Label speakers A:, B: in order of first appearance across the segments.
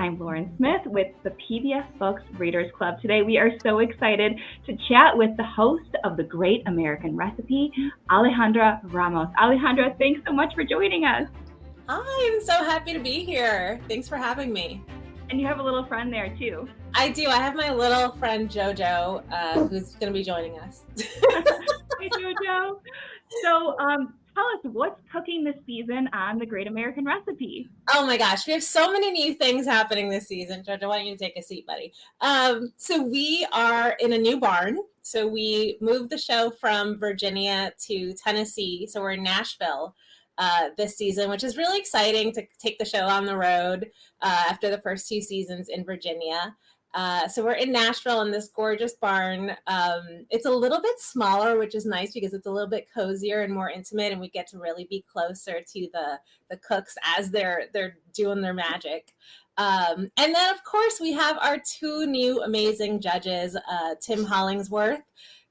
A: I'm Lauren Smith with the PBS Books Readers Club. Today we are so excited to chat with the host of The Great American Recipe, Alejandra Ramos. Alejandra, thanks so much for joining us.
B: Hi, I'm so happy to be here. Thanks for having me.
A: And you have a little friend there too.
B: I do. I have my little friend Jojo, who's going to be joining us.
A: Hey, Jojo. So tell us, what's cooking this season on The Great American Recipe?
B: Oh my gosh, we have so many new things happening this season. Jojo, why don't you take a seat, buddy? So we are in a new barn. So we moved the show from Virginia to Tennessee. So we're in Nashville this season, which is really exciting to take the show on the road after the first 2 seasons in Virginia. So we're in Nashville in this gorgeous barn. It's a little bit smaller, which is nice because it's a little bit cozier and more intimate, and we get to really be closer to the cooks as they're doing their magic. And then, of course, we have our 2 new amazing judges, Tim Hollingsworth,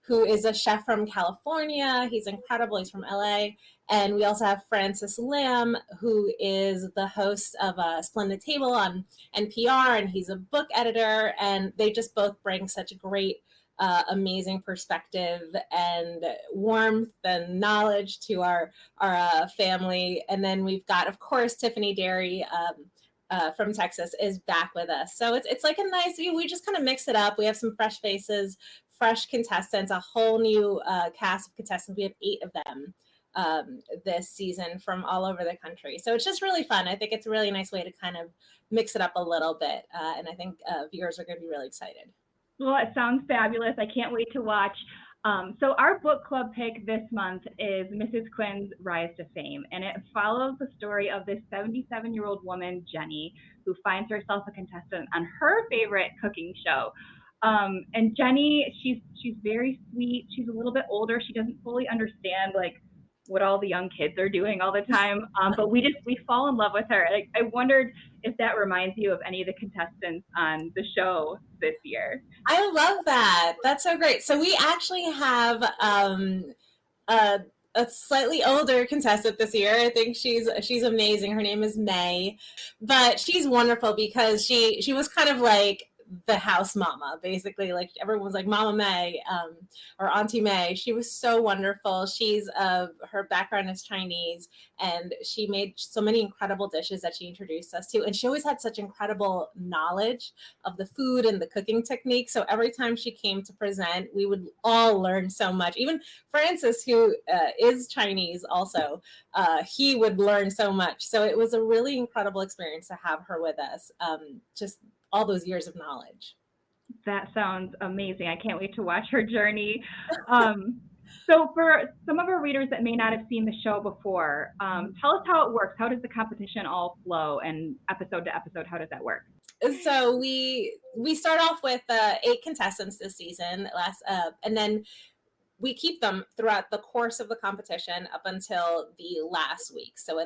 B: who is a chef from California. He's incredible. He's from LA. And we also have Francis Lamb, who is the host of A Splendid Table on NPR, and he's a book editor. And they just both bring such a great, amazing perspective and warmth and knowledge to our family. And then we've got, of course, Tiffany Derry from Texas is back with us. So it's like a nice, we just kind of mix it up. We have some fresh faces, fresh contestants, a whole new cast of contestants. We have 8 of them this season from all over the country. So it's just really fun. I think it's a really nice way to kind of mix it up a little bit. And I think viewers are going to be really excited.
A: Well, it sounds fabulous. I can't wait to watch. So our book club pick this month is Mrs. Quinn's Rise to Fame. And it follows the story of this 77-year-old woman, Jenny, who finds herself a contestant on her favorite cooking show. And Jenny, she's very sweet. She's a little bit older. She doesn't fully understand what all the young kids are doing all the time. But we fall in love with her. I wondered if that reminds you of any of the contestants on the show this year.
B: I love that. That's so great. So we actually have a slightly older contestant this year. I think she's amazing. Her name is May, but she's wonderful because she was kind of like the house mama, basically. Like everyone's like Mama May or Auntie May. She was so wonderful. Her background is Chinese, and she made so many incredible dishes that she introduced us to. And she always had such incredible knowledge of the food and the cooking technique. So every time she came to present, we would all learn so much. Even Francis, who is Chinese also, he would learn so much. So it was a really incredible experience to have her with us. Just all those years of knowledge.
A: That sounds amazing. I can't wait to watch her journey. So for some of our readers that may not have seen the show before, tell us how it works. How does the competition all flow, and episode to episode, how does that work?
B: So we start off with 8 contestants this season, and then we keep them throughout the course of the competition up until the last week. So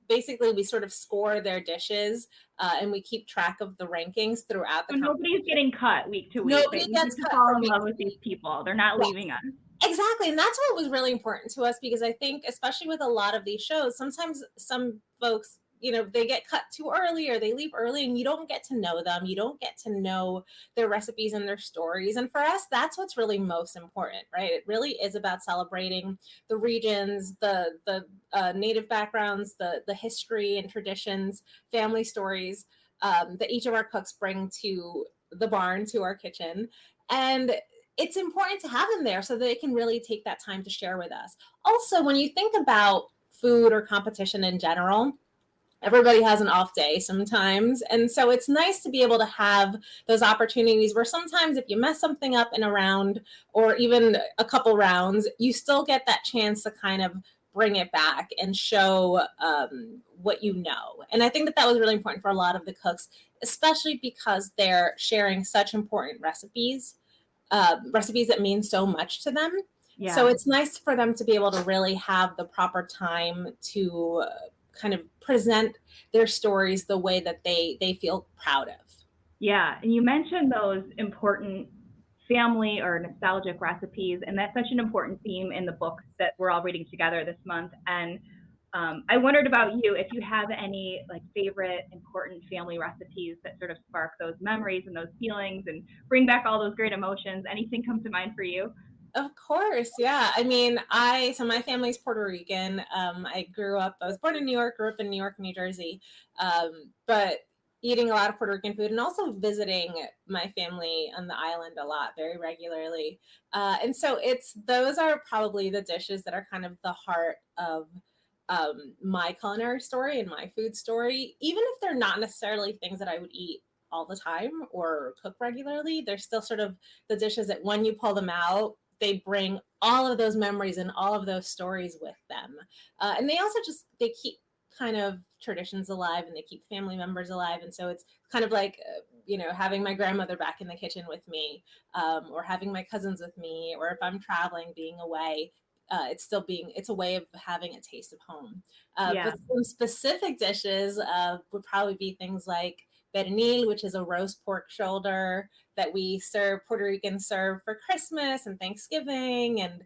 B: basically, we sort of score their dishes, and we keep track of the rankings throughout the competition.
A: Nobody's getting cut week to week.
B: Nobody gets cut.
A: Fall in love with these people. They're not leaving us.
B: Exactly. And that's what was really important to us, because I think, especially with a lot of these shows, sometimes some folks, they get cut too early or they leave early, and you don't get to know them. You don't get to know their recipes and their stories. And for us, that's what's really most important, right? It really is about celebrating the regions, the native backgrounds, the history and traditions, family stories that each of our cooks bring to the barn, to our kitchen. And it's important to have them there so that they can really take that time to share with us. Also, when you think about food or competition in general, everybody has an off day sometimes. And so it's nice to be able to have those opportunities where sometimes if you mess something up in a round or even a couple rounds, you still get that chance to kind of bring it back and show what you know. And I think that was really important for a lot of the cooks, especially because they're sharing such important recipes that mean so much to them. Yeah. So it's nice for them to be able to really have the proper time to kind of present their stories the way that they feel proud of.
A: Yeah, and you mentioned those important family or nostalgic recipes, and that's such an important theme in the books that we're all reading together this month. And I wondered about you, if you have any like favorite important family recipes that sort of spark those memories and those feelings and bring back all those great emotions. Anything come to mind for you?
B: Of course, yeah. I mean, so my family's Puerto Rican. I was born in New York, grew up in New York, New Jersey, but eating a lot of Puerto Rican food and also visiting my family on the island a lot, very regularly. And so those are probably the dishes that are kind of the heart of my culinary story and my food story, even if they're not necessarily things that I would eat all the time or cook regularly. They're still sort of the dishes that when you pull them out, they bring all of those memories and all of those stories with them. And they also they keep kind of traditions alive and they keep family members alive. And so it's kind of like, having my grandmother back in the kitchen with me, or having my cousins with me, or if I'm traveling, being away, it's a way of having a taste of home. But some specific dishes would probably be things like pernil, which is a roast pork shoulder that Puerto Ricans serve for Christmas and Thanksgiving. And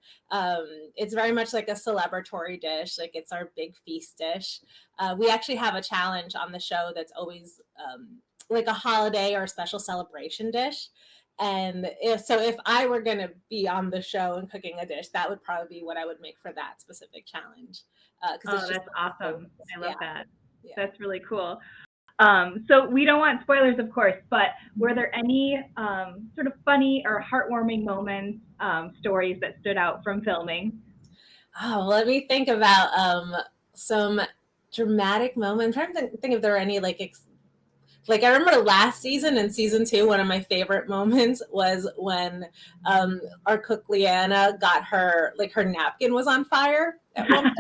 B: it's very much like a celebratory dish. Like it's our big feast dish. We actually have a challenge on the show that's always like a holiday or a special celebration dish. And if I were going to be on the show and cooking a dish, that would probably be what I would make for that specific challenge.
A: That's awesome. I love that.
B: Yeah.
A: That's really cool. So we don't want spoilers, of course, but were there any sort of funny or heartwarming moments, stories that stood out from filming?
B: Oh, let me think about some dramatic moments. I'm trying to think if there are any like I remember last season in season 2, one of my favorite moments was when our cook Leanna got her napkin was on fire at one point.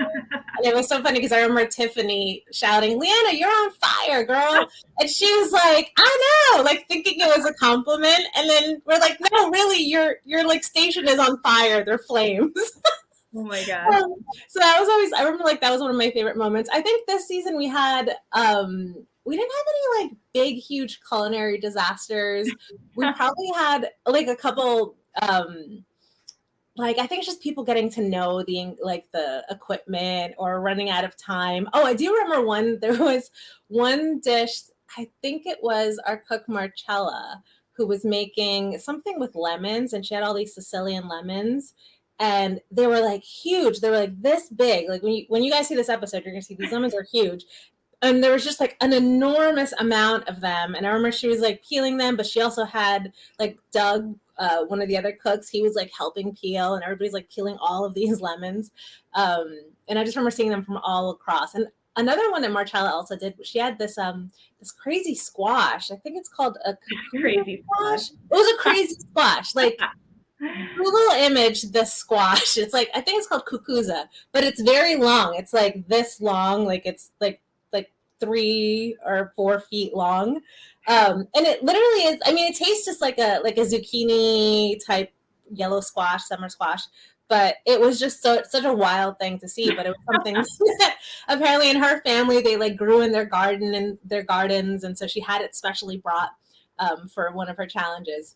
B: And it was so funny because I remember Tiffany shouting, "Leanna, you're on fire, girl." And she was like, "I know," like thinking it was a compliment. And then we're like, "No, really, your like station is on fire. They're flames."
A: Oh my gosh.
B: So I remember that was one of my favorite moments. I think this season we didn't have any like big, huge culinary disasters. We probably had like a couple, I think it's just people getting to know the equipment or running out of time. Oh, I do remember there was one dish, I think it was our cook Marcella, who was making something with lemons, and she had all these Sicilian lemons. And they were like huge. They were like this big. Like when you guys see this episode, you're gonna see these lemons are huge. And there was just like an enormous amount of them. And I remember she was like peeling them, but she also had like Doug, one of the other cooks, he was like helping peel, and everybody's like peeling all of these lemons. And I just remember seeing them from all across. And another one that Marcella also did, she had this crazy squash. I think it's called a
A: crazy
B: squash. It was a crazy squash. Like Google image this squash. It's like, I think it's called cucuza, but it's very long. It's like this long, like it's like 3 or 4 feet long. And it literally is, I mean, it tastes just like a zucchini type yellow squash, summer squash, but it was just such a wild thing to see. But it was something apparently in her family, they like grew in their gardens. And so she had it specially brought for one of her challenges.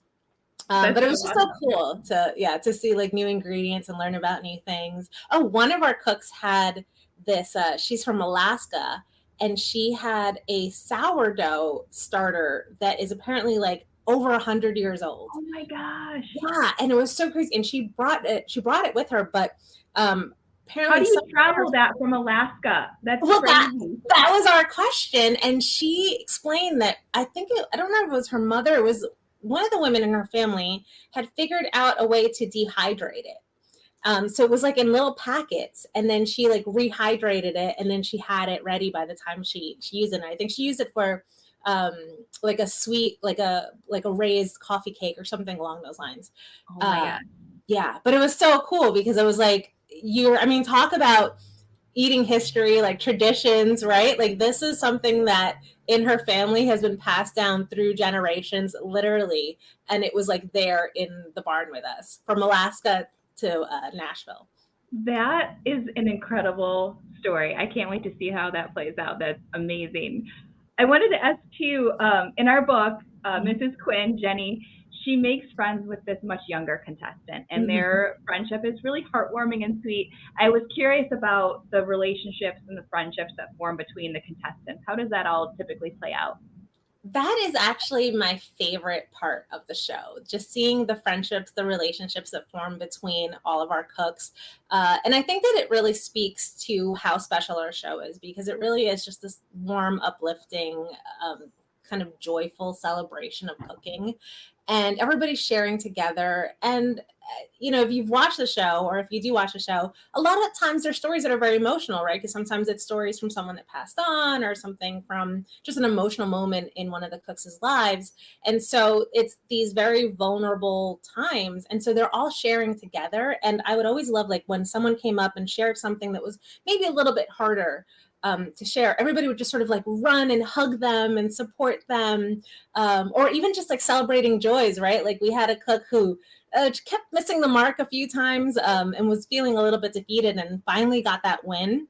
B: But it was just so cool to see like new ingredients and learn about new things. Oh, one of our cooks had this, she's from Alaska, and she had a sourdough starter that is apparently like over 100 years old.
A: Oh my gosh.
B: Yeah, and it was so crazy. And she brought it with her, but apparently
A: how do you travel that from Alaska? That's crazy.
B: That was our question. And she explained that I don't know if it was her mother, it was one of the women in her family had figured out a way to dehydrate it. So it was like in little packets, and then she like rehydrated it, and then she had it ready by the time she used it. And I think she used it for like a sweet, like a raised coffee cake or something along those lines.
A: Oh my God.
B: Yeah, but it was so cool because it was like talk about eating history, like traditions, right? Like this is something that in her family has been passed down through generations, literally, and it was like there in the barn with us from Alaska to Nashville.
A: That is an incredible story. I can't wait to see how that plays out. That's amazing. I wanted to ask too, in our book, Mrs. Quinn, Jenny, she makes friends with this much younger contestant, and their friendship is really heartwarming and sweet. I was curious about the relationships and the friendships that form between the contestants. How does that all typically play out?
B: That is actually my favorite part of the show, just seeing the friendships, the relationships that form between all of our cooks. And I think that it really speaks to how special our show is, because it really is just this warm, uplifting, kind of joyful celebration of cooking, and everybody's sharing together. And if you've watched the show, or if you do watch the show, a lot of times there's stories that are very emotional, right? Because sometimes it's stories from someone that passed on, or something from just an emotional moment in one of the cooks' lives. And so it's these very vulnerable times. And so they're all sharing together. And I would always love, like, when someone came up and shared something that was maybe a little bit harder to share, everybody would just sort of like run and hug them and support them, or even just like celebrating joys, right? Like, we had a cook who kept missing the mark a few times, and was feeling a little bit defeated, and finally got that win.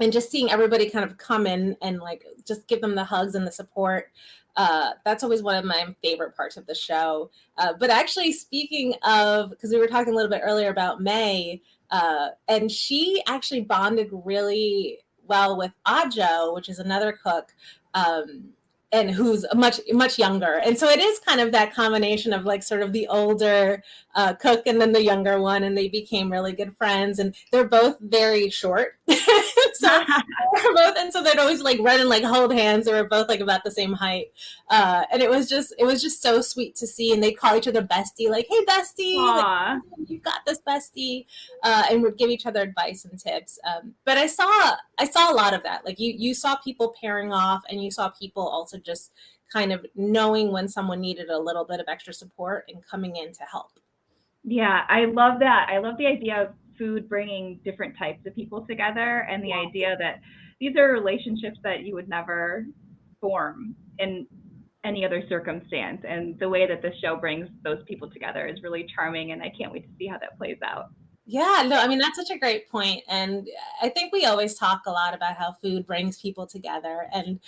B: And just seeing everybody kind of come in and like just give them the hugs and the support. That's always one of my favorite parts of the show. But actually, speaking of, because we were talking a little bit earlier about May, and she actually bonded really well with Ajo, which is another cook, and who's much younger. And so it is kind of that combination of like sort of the older cook and then the younger one, and they became really good friends. And they're both very short. And so they'd always like run and like hold hands. They were both like about the same height, and it was just so sweet to see. And they call each other bestie, like, "Hey, bestie, like, you've got this, bestie," and would give each other advice and tips. But I saw a lot of that. Like, you saw people pairing off, and you saw people also just kind of knowing when someone needed a little bit of extra support and coming in to help.
A: Yeah, I love that. I love the idea of food bringing different types of people together, and the idea that these are relationships that you would never form in any other circumstance. And the way that this show brings those people together is really charming, and I can't wait to see how that plays out.
B: Yeah, no, I mean, that's such a great point. And I think we always talk a lot about how food brings people together. And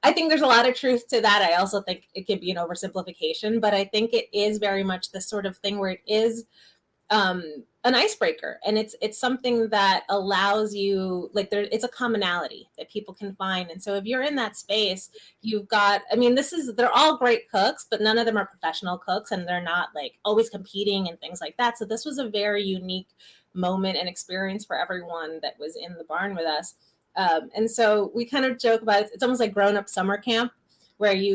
B: I think there's a lot of truth to that. I also think it can be an oversimplification, but I think it is very much the sort of thing where it is an icebreaker, and it's something that allows you, like, it's a commonality that people can find. And so if you're in that space, you've got, I mean, they're all great cooks, but none of them are professional cooks, and they're not like always competing and things like that. So this was a very unique moment and experience for everyone that was in the barn with us. And so we kind of joke about it. It's almost like grown-up summer camp,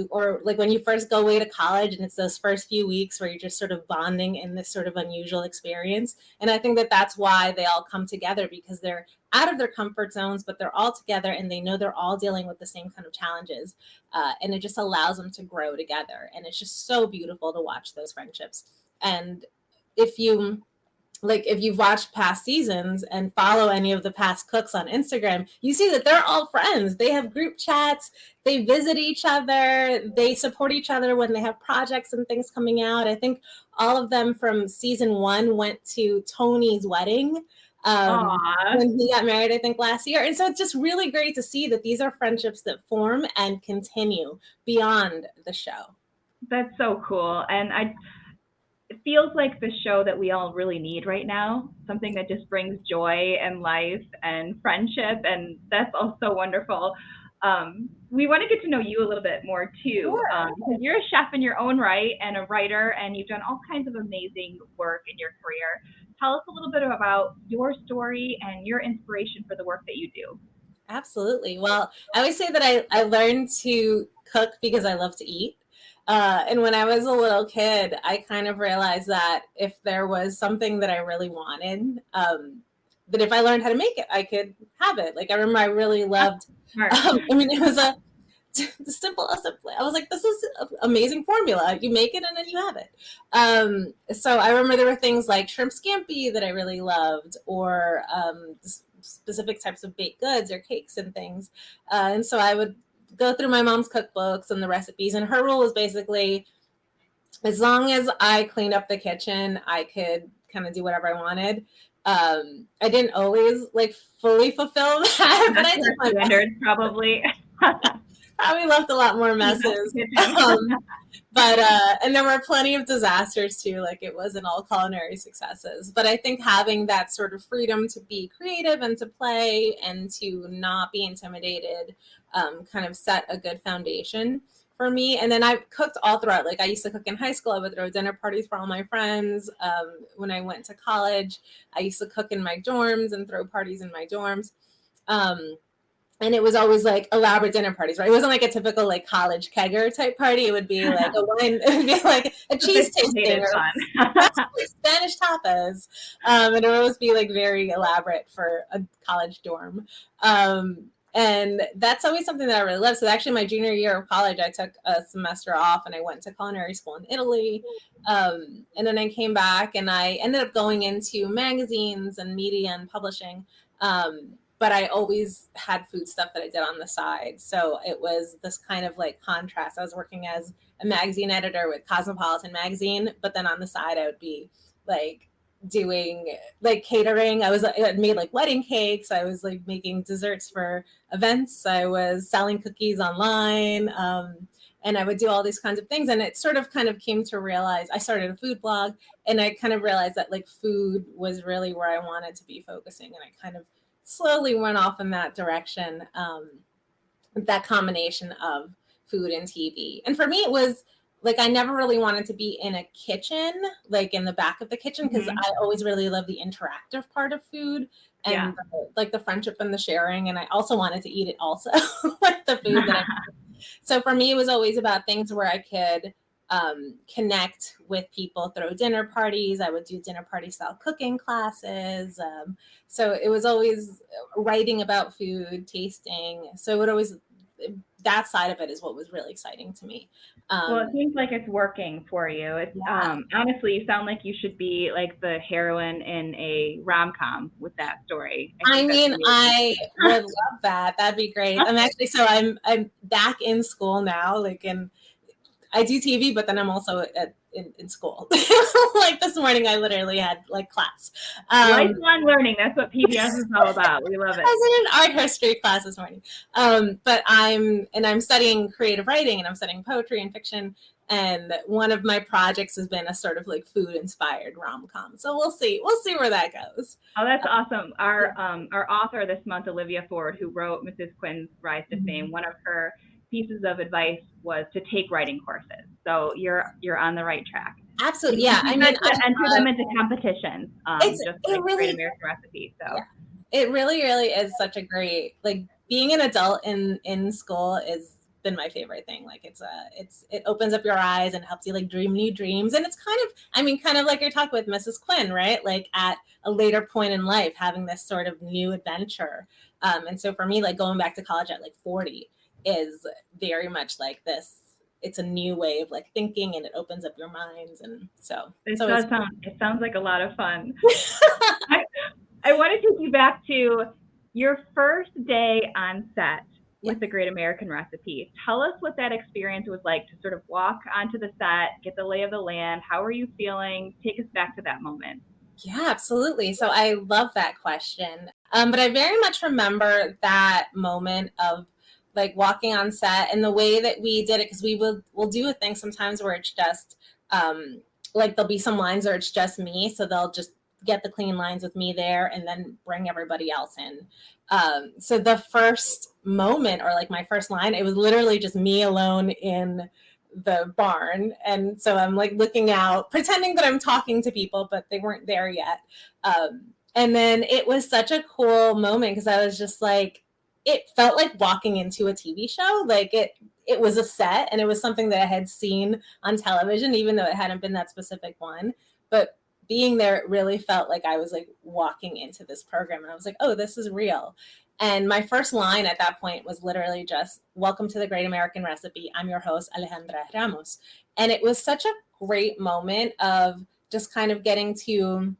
B: or like when you first go away to college, and it's those first few weeks where you're just sort of bonding in this sort of unusual experience. And I think that that's why they all come together, because they're out of their comfort zones, but they're all together, and they know they're all dealing with the same kind of challenges. And it just allows them to grow together. And it's just so beautiful to watch those friendships. And if you've watched past seasons and follow any of the past cooks on Instagram, you see that they're all friends. They have group chats, they visit each other, they support each other when they have projects and things coming out. I think all of them from season 1 went to Tony's wedding when he got married, I think last year. And so it's just really great to see that these are friendships that form and continue beyond the show.
A: That's so cool. And it feels like the show that we all really need right now, something that just brings joy and life and friendship, and that's also wonderful. We want to get to know you a little bit more too,
B: Sure.
A: Because you're a chef in your own right and a writer, and you've done all kinds of amazing work in your career. Tell us a little bit about your story and your inspiration for the work that you do.
B: Absolutely. Well, I always say that I learned to cook because I love to eat. And when I was a little kid, I kind of realized that if there was something that I really wanted, that if I learned how to make it, I could have it. Like, I remember I really loved, I mean, it was the simple assembly. I was like, this is an amazing formula. You make it and then you have it. So I remember there were things like shrimp scampi that I really loved, or specific types of baked goods or cakes and things. And so I would go through my mom's cookbooks and the recipes, and her rule was basically, as long as I cleaned up the kitchen, I could kind of do whatever I wanted. I didn't always like fully fulfill that, but I did my
A: standards probably.
B: Probably left a lot more messes. But and there were plenty of disasters too. Like it wasn't all culinary successes. But I think having that sort of freedom to be creative and to play and to not be intimidated kind of set a good foundation for me. And then I cooked all throughout. Like I used to cook in high school. I would throw dinner parties for all my friends. When I went to college, I used to cook in my dorms and throw parties in my dorms. And it was always like elaborate dinner parties, right? It wasn't like a typical like college kegger type party. It would be like a wine, it would be like a cheese tasting or Spanish tapas. And it would always be like very elaborate for a college dorm. And that's always something that I really love. So actually my junior year of college, I took a semester off and I went to culinary school in Italy. And then I came back and I ended up going into magazines and media and publishing. But I always had food stuff that I did on the side. So it was this kind of like contrast. I was working as a magazine editor with Cosmopolitan magazine, but then on the side I would be like doing like catering. I made like wedding cakes. I was like making desserts for events. I was selling cookies online. And I would do all these kinds of things. And it sort of kind of came to realize, I started a food blog and I kind of realized that like food was really where I wanted to be focusing. And I kind of slowly went off in that direction, that combination of food and TV. And for me, it was like, I never really wanted to be in a kitchen, like in the back of the kitchen, because I always really love the interactive part of food and like the friendship and the sharing. And I also wanted to eat it also, like the food that So for me, it was always about things where I could connect with people, throw dinner parties. I would do dinner party style cooking classes. So it was always writing about food, tasting. So it would always, that side of it is what was really exciting to me.
A: Well, it seems like it's working for you. It's honestly, you sound like you should be like the heroine in a rom-com with that story.
B: I mean, I would love that. That'd be great. I'm back in school now, like I do TV, but then I'm also in school. Like this morning, I literally had like class.
A: Lifelong learning. That's what PBS is all about. We love it.
B: I was in an art history class this morning. But I'm studying creative writing and I'm studying poetry and fiction. And one of my projects has been a sort of like food inspired rom-com. So we'll see where that goes.
A: Oh, that's awesome. Our author this month, Olivia Ford, who wrote Mrs. Quinn's Rise to Fame, one of her pieces of advice was to take writing courses. So you're on the right track.
B: Absolutely, yeah. I mean,
A: to enter them into competitions, just like really, Great American Recipe. So
B: it really, really is such a great, like being an adult in school has been my favorite thing. Like it opens up your eyes and helps you like dream new dreams. And it's kind of like you're talking with Mrs. Quinn, right? Like at a later point in life, having this sort of new adventure. And so for me, like going back to college at like 40 is very much like this. It's a new way of like thinking and it opens up your minds. And so
A: it sounds like a lot of fun. I want to take you back to your first day on set with the Great American Recipe. Tell us what that experience was like to sort of walk onto the set, get the lay of the land. How are you feeling? Take us back to that moment.
B: Yeah, absolutely. So I love that question. But I very much remember that moment of like walking on set and the way that we did it, because we'll do a thing sometimes where it's just like there'll be some lines where it's just me, so they'll just get the clean lines with me there and then bring everybody else in. So the first moment, or like my first line, it was literally just me alone in the barn. And so I'm like looking out, pretending that I'm talking to people, but they weren't there yet. And then it was such a cool moment because I was just like, it felt like walking into a TV show. Like it was a set and it was something that I had seen on television, even though it hadn't been that specific one. But being there, it really felt like I was like walking into this program and I was like, oh, this is real. And my first line at that point was literally just, welcome to the Great American Recipe. I'm your host, Alejandra Ramos. And it was such a great moment of just kind of getting to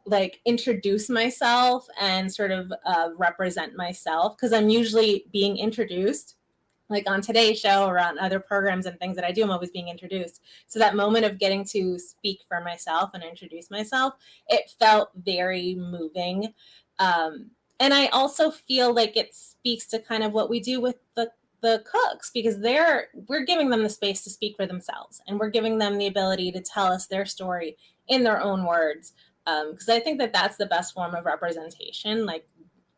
B: like introduce myself and sort of represent myself, because I'm usually being introduced, like on Today's Show or on other programs and things that I do, I'm always being introduced. So that moment of getting to speak for myself and introduce myself, it felt very moving. And I also feel like it speaks to kind of what we do with the the cooks, because we're giving them the space to speak for themselves, and we're giving them the ability to tell us their story in their own words. Because I think that that's the best form of representation, like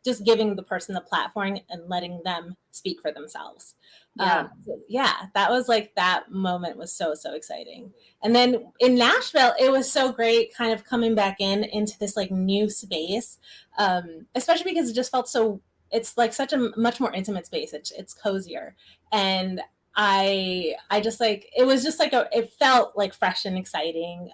B: just giving the person the platform and letting them speak for themselves.
A: Yeah.
B: That was like, that moment was so exciting. And then in Nashville, it was so great kind of coming back into this like new space, especially because it just felt so, it's like such a much more intimate space. It's cozier. And I just like, it was just like it felt like fresh and exciting.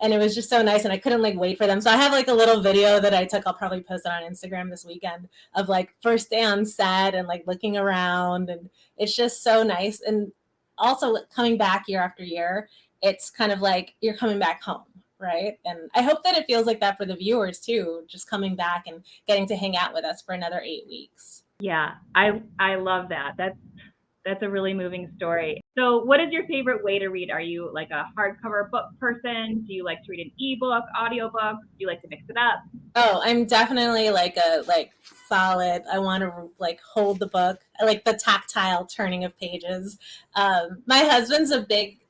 B: And it was just so nice, and I couldn't like wait for them. So I have like a little video that I took. I'll probably post it on Instagram this weekend, of like first day on set and like looking around, and it's just so nice. And also coming back year after year, it's kind of like you're coming back home, right? And I hope that it feels like that for the viewers too, just coming back and getting to hang out with us for another 8 weeks.
A: Yeah, I love that. That's a really moving story. So what is your favorite way to read? Are you like a hardcover book person? Do you like to read an ebook, audiobooks? Do you like to mix it up?
B: Oh, I'm definitely like a solid. I want to like hold the book. I like the tactile turning of pages. My husband's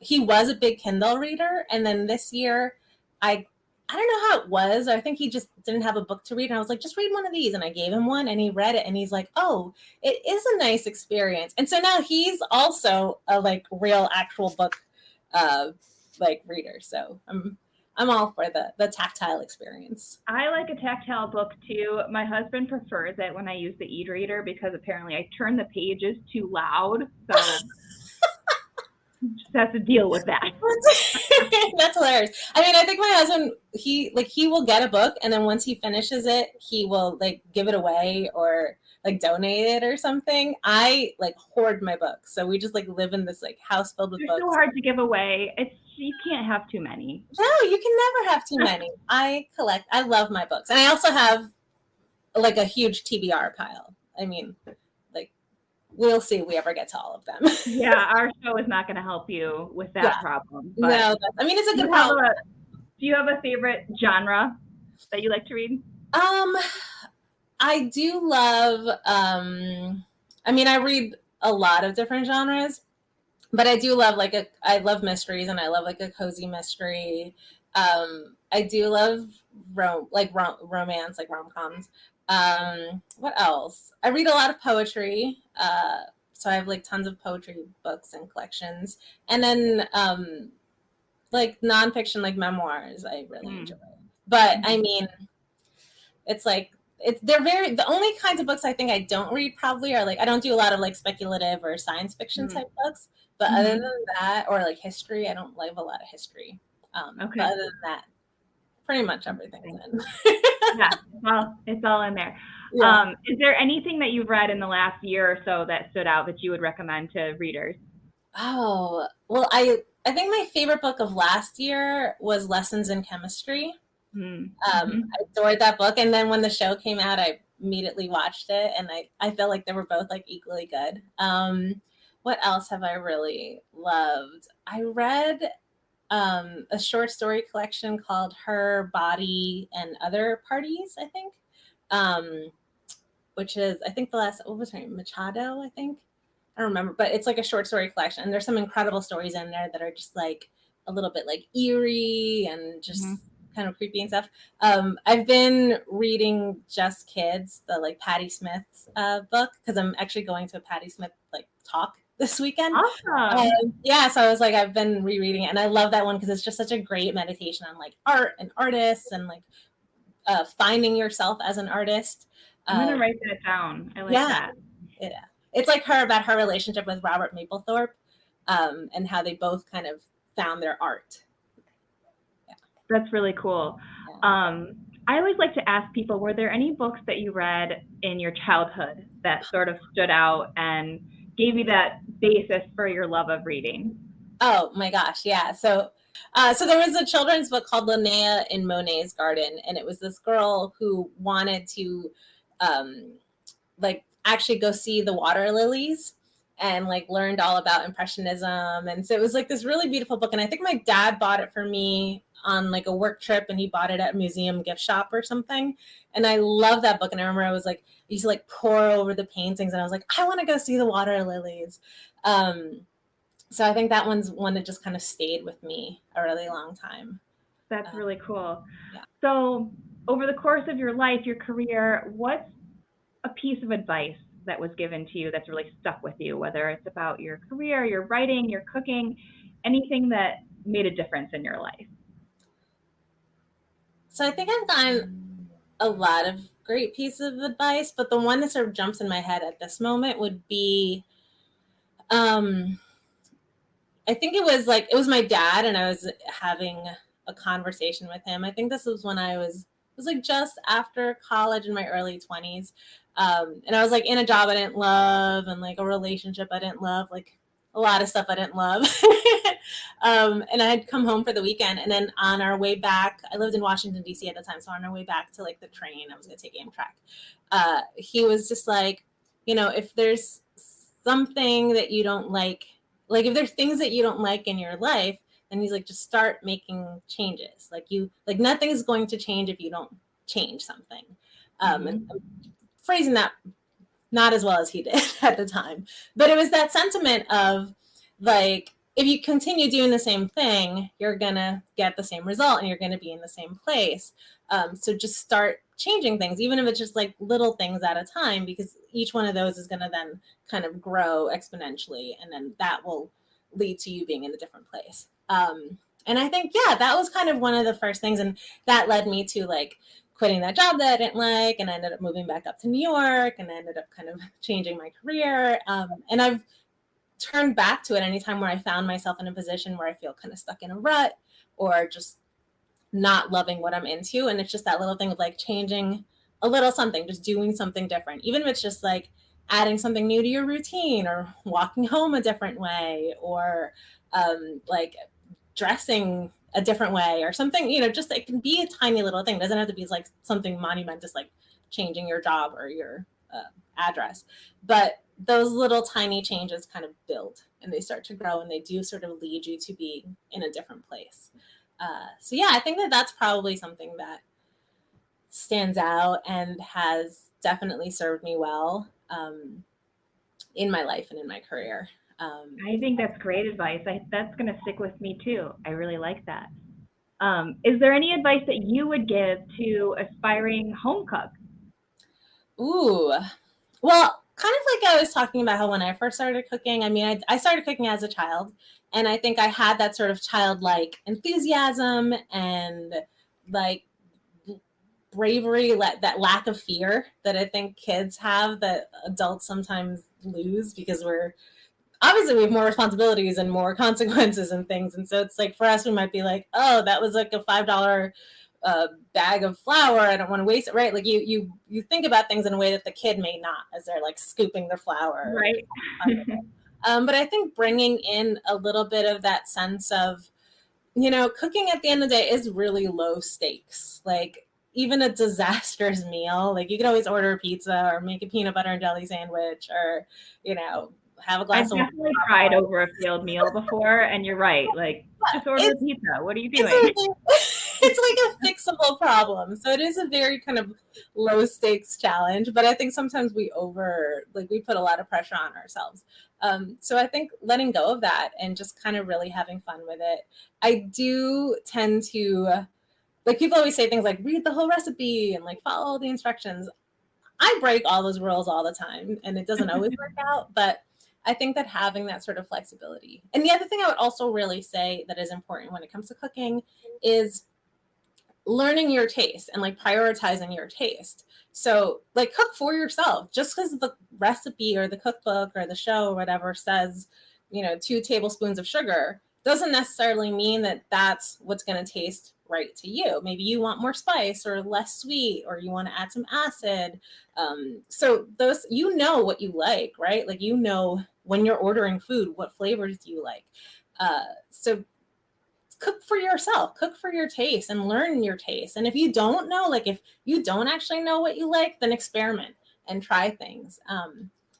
B: he was a big Kindle reader, and then this year, I don't know how it was. I think he just didn't have a book to read, and I was like, just read one of these, and I gave him one, and he read it, and he's like, oh, it is a nice experience. And so now he's also a like real actual book like reader. So I'm all for the tactile experience.
A: I like a tactile book too. My husband prefers it when I use the e-reader because apparently I turn the pages too loud. So just have to deal with that.
B: That's hilarious. I mean, I think my husband, he will get a book, and then once he finishes it, he will like give it away or like donate it or something. I like hoard my books, so we just like live in this like house filled with books.
A: They're so hard to give away. You can't have too many.
B: No, you can never have too many. I love my books, and I also have like a huge TBR pile. I mean, like, we'll see if we ever get to all of them.
A: Yeah, our show is not going to help you with that problem. But
B: no, I mean, it's a good problem.
A: Do you have a favorite genre that you like to read?
B: I do love, I mean, I read a lot of different genres, but I do love I love mysteries, and I love like a cozy mystery. I do love romance, like rom-coms. What else? I read a lot of poetry. So I have like tons of poetry books and collections. And then like nonfiction, like memoirs, I really enjoy. But I mean, it's like, the only kinds of books I think I don't read probably are like, I don't do a lot of like speculative or science fiction type books. But other than that, or like history, I don't like a lot of history. But other than that, pretty much everything's in.
A: Yeah, well, it's all in there. Yeah. Is there anything that you've read in the last year or so that stood out that you would recommend to readers?
B: Oh, well, I think my favorite book of last year was Lessons in Chemistry. I adored that book, and then when the show came out, I immediately watched it, and I felt like they were both like equally good. What else have I really loved? I read a short story collection called Her Body and Other Parties, I think, which is, I think what was her name? Machado, I think. I don't remember, but it's like a short story collection, and there's some incredible stories in there that are just like a little bit like eerie and just kind of creepy and stuff. I've been reading Just Kids, the like Patti Smith book, because I'm actually going to a Patti Smith like talk this weekend.
A: Awesome.
B: So I was like, I've been rereading it, and I love that one because it's just such a great meditation on like art and artists and like finding yourself as an artist.
A: I'm gonna write that down. I like that.
B: Yeah. It's like about her relationship with Robert Mapplethorpe, and how they both kind of found their art. Yeah.
A: That's really cool. Yeah. I always like to ask people, were there any books that you read in your childhood that sort of stood out and gave you that basis for your love of reading?
B: Oh my gosh, yeah. So there was a children's book called Linnea in Monet's Garden, and it was this girl who wanted to like actually go see the water lilies. and like learned all about Impressionism. And so it was like this really beautiful book. And I think my dad bought it for me on like a work trip, and he bought it at a museum gift shop or something. And I love that book. And I remember I was like, I used to like pore over the paintings, and I was like, I want to go see the water lilies. So I think that one's one that just kind of stayed with me a really long time.
A: That's really cool.
B: Yeah.
A: So over the course of your life, your career, what's a piece of advice that was given to you that's really stuck with you, whether it's about your career, your writing, your cooking, anything that made a difference in your life?
B: So I think I've gotten a lot of great pieces of advice, but the one that sort of jumps in my head at this moment would be, I think it was my dad, and I was having a conversation with him. I think this was when it was like just after college in my early 20s. And I was like in a job I didn't love, and like a relationship I didn't love, like a lot of stuff I didn't love. And I had come home for the weekend, and then on our way back, I lived in Washington, D.C. at the time. So on our way back to like the train, I was going to take Amtrak. He was just like, if there's something that you don't like if there's things that you don't like in your life, then he's like, just start making changes. Like nothing is going to change if you don't change something. And I'm phrasing that not as well as he did at the time, but it was that sentiment of like, if you continue doing the same thing, you're gonna get the same result, and you're gonna be in the same place. So just start changing things, even if it's just like little things at a time, because each one of those is gonna then kind of grow exponentially, and then that will lead to you being in a different place. And I think, yeah, that was kind of one of the first things, and that led me to like quitting that job that I didn't like, and I ended up moving back up to New York, and I ended up kind of changing my career. And I've turned back to it anytime where I found myself in a position where I feel kind of stuck in a rut, or just not loving what I'm into. And it's just that little thing of like changing a little something, just doing something different, even if it's just like adding something new to your routine, or walking home a different way, or like dressing a different way or something, just it can be a tiny little thing. It doesn't have to be like something monumentous, like changing your job or your address. But those little tiny changes kind of build, and they start to grow, and they do sort of lead you to be in a different place. So yeah, I think that that's probably something that stands out and has definitely served me well in my life and in my career.
A: I think that's great advice. That's going to stick with me too. I really like that. Is there any advice that you would give to aspiring home cooks?
B: Ooh, well, kind of like I was talking about how when I first started cooking, I mean, I started cooking as a child, and I think I had that sort of childlike enthusiasm and like bravery, that lack of fear that I think kids have that adults sometimes lose, because we have more responsibilities and more consequences and things. And so it's like, for us, we might be like, oh, that was like a $5 bag of flour, I don't want to waste it, right? Like you think about things in a way that the kid may not, as they're like scooping their flour.
A: Right.
B: But I think bringing in a little bit of that sense of, cooking at the end of the day is really low stakes. Like even a disastrous meal, like you could always order a pizza or make a peanut butter and jelly sandwich, or, have a glass
A: I've
B: of
A: definitely cried over a field meal before, and you're right. Like, just order a pizza. What are you doing?
B: It's like a fixable problem. So it is a very kind of low stakes challenge, but I think sometimes we put a lot of pressure on ourselves. So I think letting go of that and just kind of really having fun with it. I do tend to, like, people always say things like read the whole recipe and like follow all the instructions. I break all those rules all the time, and it doesn't always work out, but I think that having that sort of flexibility. And the other thing I would also really say that is important when it comes to cooking is learning your taste and like prioritizing your taste. So like cook for yourself. Just because the recipe or the cookbook or the show or whatever says, 2 tablespoons of sugar, doesn't necessarily mean that that's what's going to taste right to you. Maybe you want more spice or less sweet, or you want to add some acid. So those, what you like, right? Like, when you're ordering food, what flavors do you like? So cook for yourself, cook for your taste, and learn your taste. And if you don't know, like if you don't actually know what you like, then experiment and try things.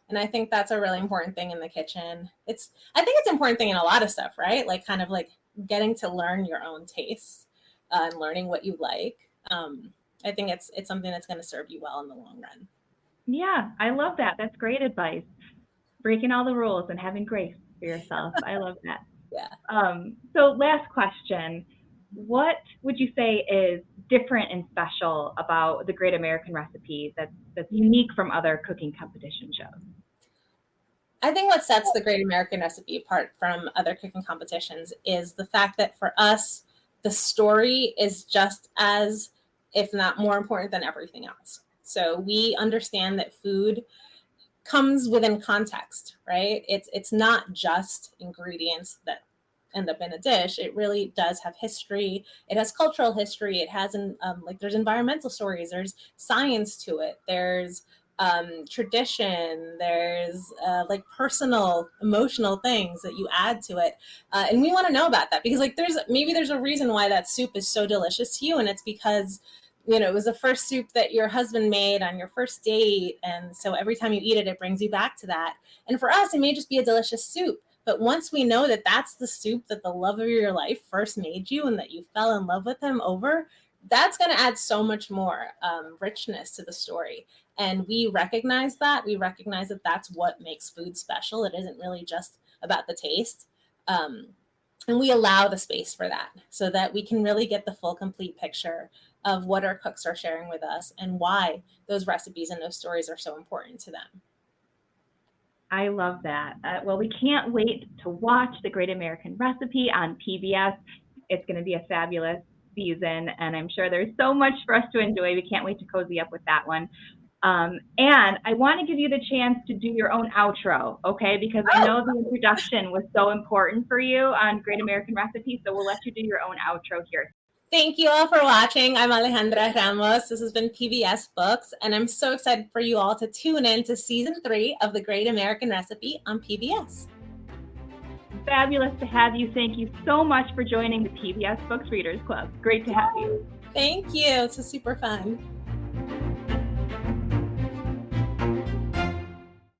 B: And I think that's a really important thing in the kitchen. I think it's an important thing in a lot of stuff, right? Like kind of like getting to learn your own tastes and learning what you like. I think it's something that's going to serve you well in the long run.
A: Yeah, I love that. That's great advice. Breaking all the rules and having grace for yourself. I love that.
B: Yeah.
A: So last question, what would you say is different and special about the Great American Recipe that's unique from other cooking competition shows?
B: I think what sets the Great American Recipe apart from other cooking competitions is the fact that for us, the story is just as, if not more important than everything else. So we understand that food comes within context, right? It's not just ingredients that end up in a dish. It really does have history. It has cultural history. It has like there's environmental stories. There's science to it. There's tradition. There's like personal, emotional things that you add to it, and we want to know about that because like there's a reason why that soup is so delicious to you, and it's because it was the first soup that your husband made on your first date. And so every time you eat it, it brings you back to that. And for us, it may just be a delicious soup. But once we know that that's the soup that the love of your life first made you and that you fell in love with him over, that's going to add so much more richness to the story. And we recognize that. We recognize that that's what makes food special. It isn't really just about the taste. And we allow the space for that so that we can really get the full, complete picture of what our cooks are sharing with us and why those recipes and those stories are so important to them.
A: I love that. Well, we can't wait to watch The Great American Recipe on PBS. It's going to be a fabulous season, and I'm sure there's so much for us to enjoy. We can't wait to cozy up with that one. And I want to give you the chance to do your own outro, okay? Because I know the introduction was so important for you on Great American Recipe, so we'll let you do your own outro here.
B: Thank you all for watching. I'm Alejandra Ramos. This has been PBS Books, and I'm so excited for you all to tune in to season 3 of The Great American Recipe on PBS.
A: Fabulous to have you. Thank you so much for joining the PBS Books Readers Club. Great to have you.
B: Thank you. This was super fun.